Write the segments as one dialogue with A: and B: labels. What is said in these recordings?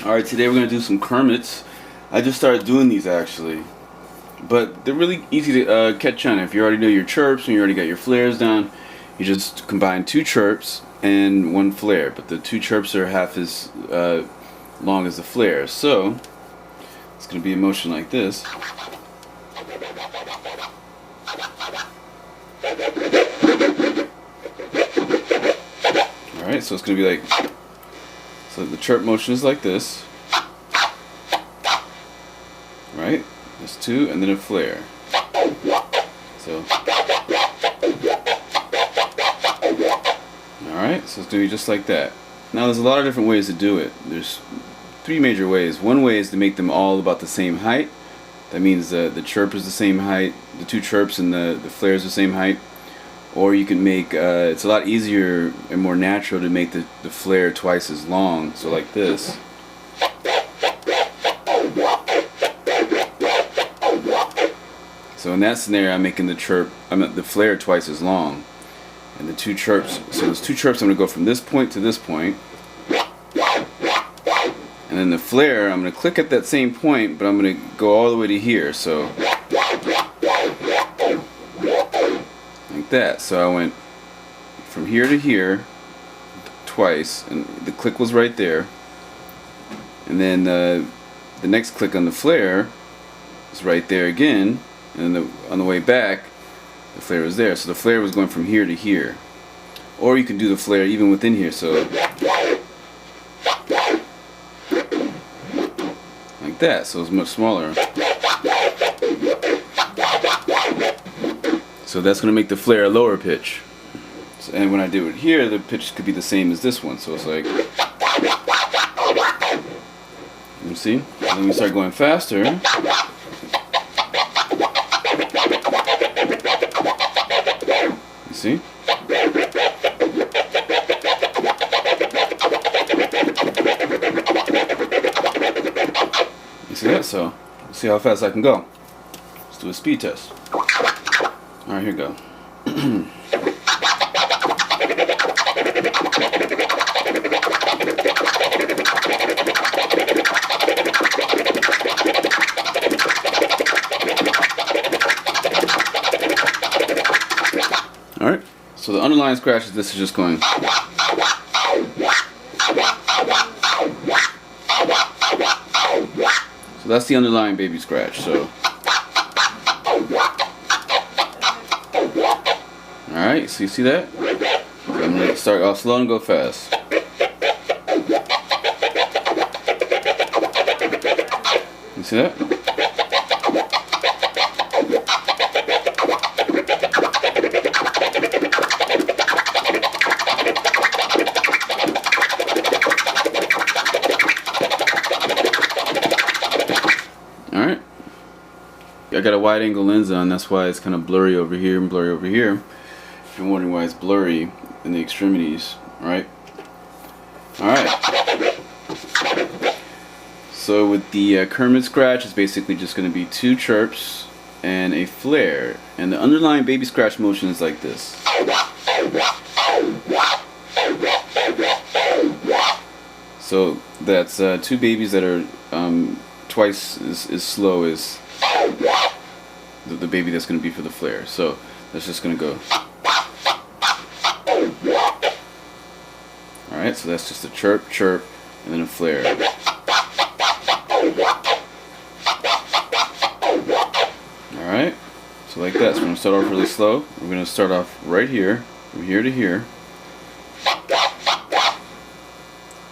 A: Alright, today we're going to do some Kermits. I just started doing these actually, but they're really easy to catch on. If you already know your chirps and you already got your flares down, you just combine two chirps and one flare, but the two chirps are half as long as the flare. So it's going to be a motion like this. Alright, so it's going to be like, so the chirp motion is like this. Right? There's two and then a flare. So, alright, so it's going to be just like that. Now there's a lot of different ways to do it. There's three major ways. One way is to make them all about the same height. That means the chirp is the same height, the two chirps and the flare is the same height. Or you can make, it's a lot easier and more natural to make the flare twice as long, so like this. So in that scenario, I'm making the flare twice as long. And the two chirps, so those two chirps, I'm going to go from this point to this point. And then the flare, I'm going to click at that same point, but I'm going to go all the way to here, so like that. So I went from here to here twice, and the click was right there. And then the next click on the flare is right there again. And then on the way back, the flare was there. So the flare was going from here to here. Or you can do the flare even within here. So like that. So it's much smaller. So that's going to make the flare a lower pitch. So, and when I do it here, the pitch could be the same as this one. So it's like, you see? And then we start going faster. You see? You see that? So, let's see how fast I can go. Let's do a speed test. Alright, here we go. Alright, so the underlying scratch is this is just going. So that's the underlying baby scratch. So, alright, so you see that? So I'm going to start off slow and go fast. You see that? Alright. I got a wide angle lens on, that's why it's kind of blurry over here and blurry over here. If you're wondering why it's blurry in the extremities, right? Alright. So with the Kermit Scratch, it's basically just going to be two chirps and a flare. And the underlying baby scratch motion is like this. So that's two babies that are twice as slow as the baby that's going to be for the flare. So that's just going to go. Alright, so that's just a chirp, chirp, and then a flare. Alright, so like that. So we're going to start off really slow. We're going to start off right here, from here to here.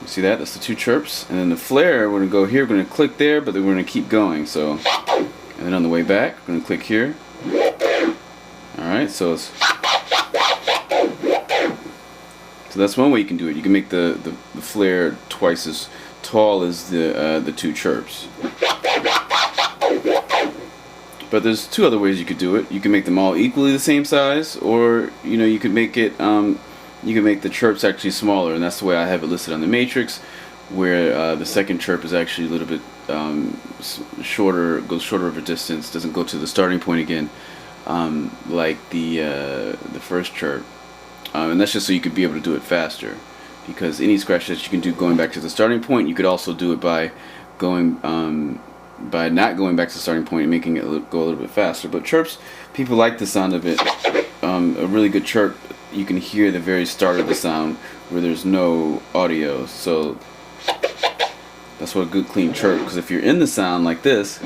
A: You see that? That's the two chirps. And then the flare, we're going to go here, we're going to click there, but then we're going to keep going. So, and then on the way back, we're going to click here. Alright, so it's... So that's one way you can do it. You can make the flare twice as tall as the two chirps. But there's two other ways you could do it. You can make them all equally the same size, or you could make it you can make the chirps actually smaller, and that's the way I have it listed on the matrix, where the second chirp is actually a little bit shorter, goes shorter of a distance, doesn't go to the starting point again, like the first chirp. And that's just so you could be able to do it faster. because any scratch that you can do going back to the starting point, you could also do it by by not going back to the starting point and making it go a little bit faster. But chirps, people like the sound of it. A really good chirp, you can hear the very start of the sound where there's no audio. So that's what a good clean chirp, because if you're in the sound like this,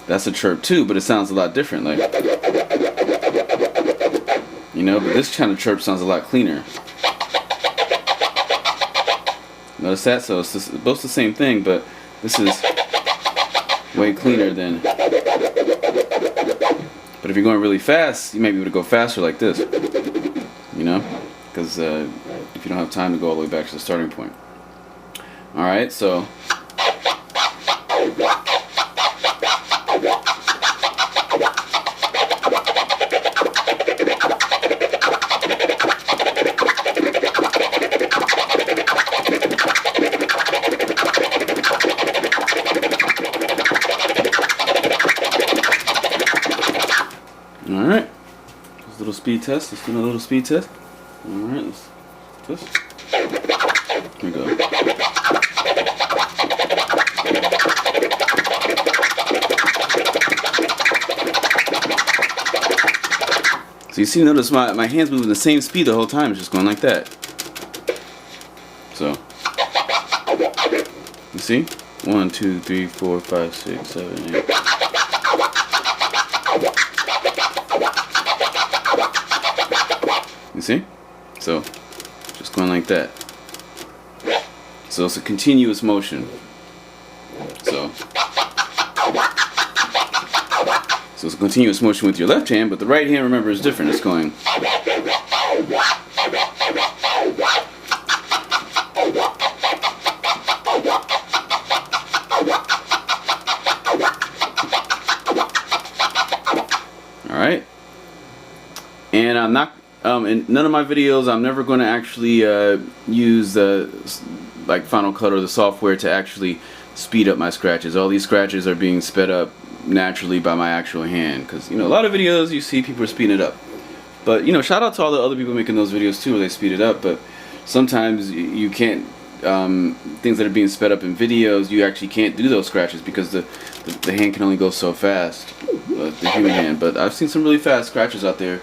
A: that's a chirp too, but it sounds a lot different, like, you know, but this kind of chirp sounds a lot cleaner. Notice that? So it's both the same thing, but this is way cleaner than. But if you're going really fast, you might be able to go faster like this, you know, because if you don't have time to go all the way back to the starting point. Alright, so alright, just a little speed test. Let's do a little speed test. Alright, let's test. Here we go. So you see, notice my hands moving the same speed the whole time. It's just going like that. So you see, 1, 2, 3, 4, 5, 6, 7, 8. You see? So just going like that. So it's a continuous motion. So it's a continuous motion with your left hand, but the right hand, remember, is different. It's going. Alright. And I'm not, in none of my videos, I'm never going to actually use the like Final Cut or the software to actually speed up my scratches. All these scratches are being sped up naturally by my actual hand, because, you know, a lot of videos you see people are speeding it up, but, you know, shout out to all the other people making those videos too where they speed it up. But sometimes you can't, things that are being sped up in videos, you actually can't do those scratches because the hand can only go so fast, the human hand. But I've seen some really fast scratches out there,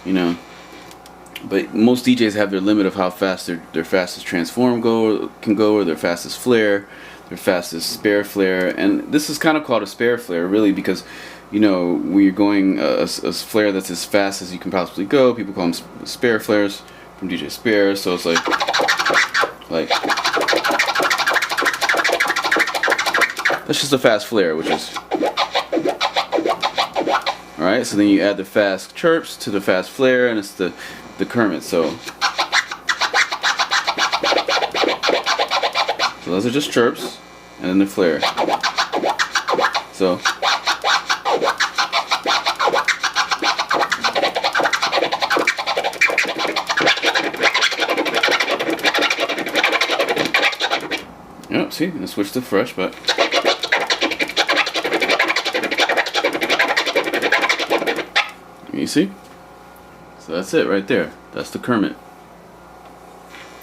A: you know. But most DJs have their limit of how fast their fastest transform can go, or their fastest flare, their fastest spare flare. And this is kind of called a spare flare, really, because, you know, when you're going a flare that's as fast as you can possibly go, people call them spare flares from DJ Spare. So it's like that's just a fast flare, which is alright. So then you add the fast chirps to the fast flare, and it's the Kermit. So those are just chirps, and then the flare. So yep, see, and switch to fresh, but you see? So that's it right there. That's the Kermit.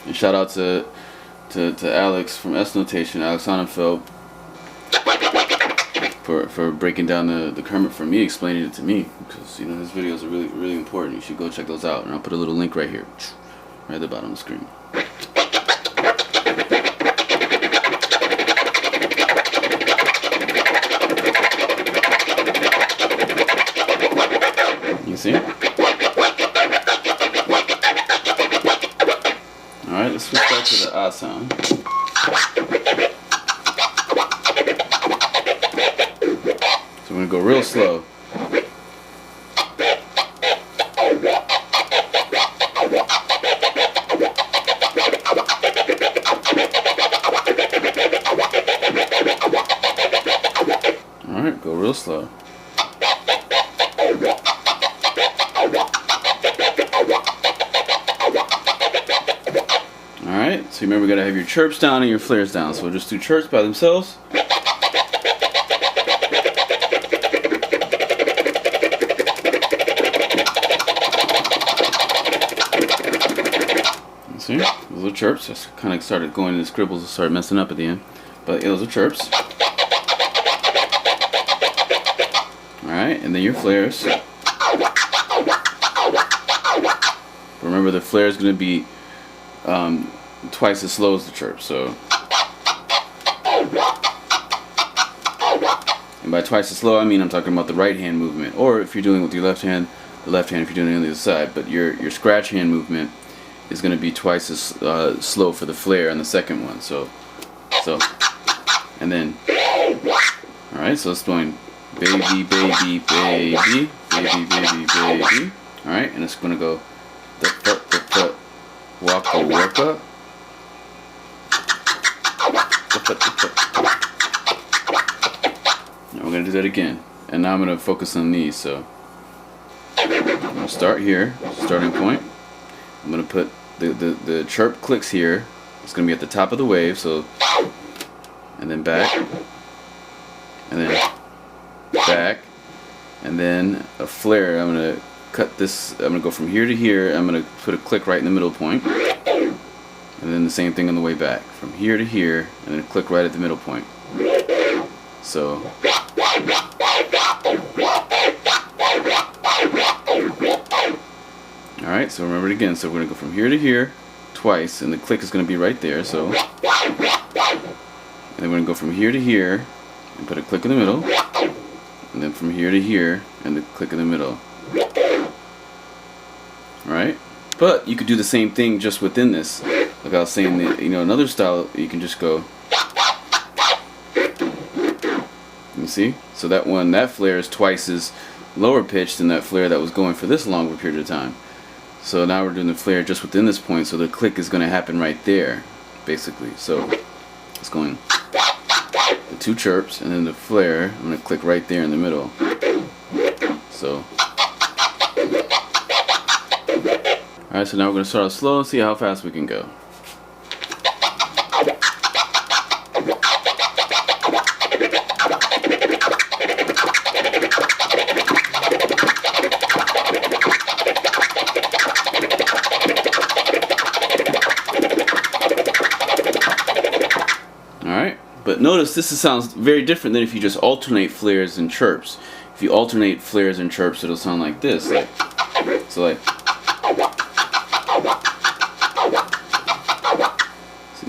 A: And shout out to Alex from S Notation, Alex Sonnenfeld, for breaking down the Kermit for me, explaining it to me, because, you know, his videos are really important. You should go check those out, and I'll put a little link right here, right at the bottom of the screen. You see? Alright, let's switch back to the ah sound. So we're going to go real slow. Alright, go real slow. Alright, so remember, we gotta have your chirps down and your flares down. So we'll just do chirps by themselves. See? Those are chirps. Just kind of started going into scribbles and started messing up at the end. But yeah, those are chirps. Alright, and then your flares. Remember, the flare is going to be twice as slow as the chirp. So, and by twice as slow, I mean I'm talking about the right hand movement. Or if you're doing it with your left hand, the left hand if you're doing it on the other side. But your scratch hand movement is going to be twice as slow for the flare on the second one. So, and then, alright, so it's going baby, baby, baby, baby, baby, baby. Alright, and it's going to go the waka waka. Now we're going to do that again. And now I'm going to focus on these. So, I'm going to start here, starting point. I'm going to put the chirp clicks here. It's going to be at the top of the wave, so, and then back, and then back, and then a flare. I'm going to cut this, I'm going to go from here to here. I'm going to put a click right in the middle point, and then the same thing on the way back, from here to here, and then a click right at the middle point. So, alright, so remember it again. So we're going to go from here to here twice, and the click is going to be right there. So, and then we're going to go from here to here and put a click in the middle, and then from here to here and the click in the middle. Alright, but you could do the same thing just within this. Like I was saying, that, another style, you can just go. You see? So that flare is twice as lower pitched than that flare that was going for this longer period of time. So now we're doing the flare just within this point, so the click is going to happen right there, basically. So it's going the two chirps and then the flare. I'm going to click right there in the middle. So, alright, so now we're going to start off slow and see how fast we can go. But notice this sounds very different than if you just alternate flares and chirps. If you alternate flares and chirps, it'll sound like this. So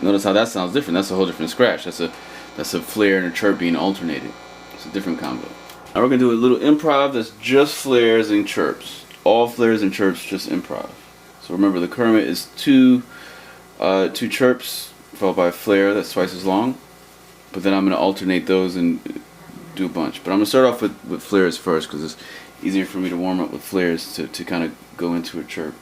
A: notice how that sounds different. That's a whole different scratch. That's a flare and a chirp being alternated. It's a different combo. Now we're gonna do a little improv that's just flares and chirps. All flares and chirps, just improv. So remember, the Kermit is two chirps followed by a flare that's twice as long. But then I'm going to alternate those and do a bunch. But I'm going to start off with flares first, because it's easier for me to warm up with flares to kind of go into a chirp.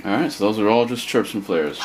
A: Alright, so those are all just chirps and flares.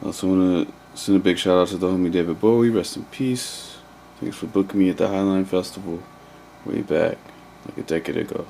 A: Also want to send a big shout out to the homie David Bowie, rest in peace. Thanks for booking me at the Highline Festival way back, like a decade ago.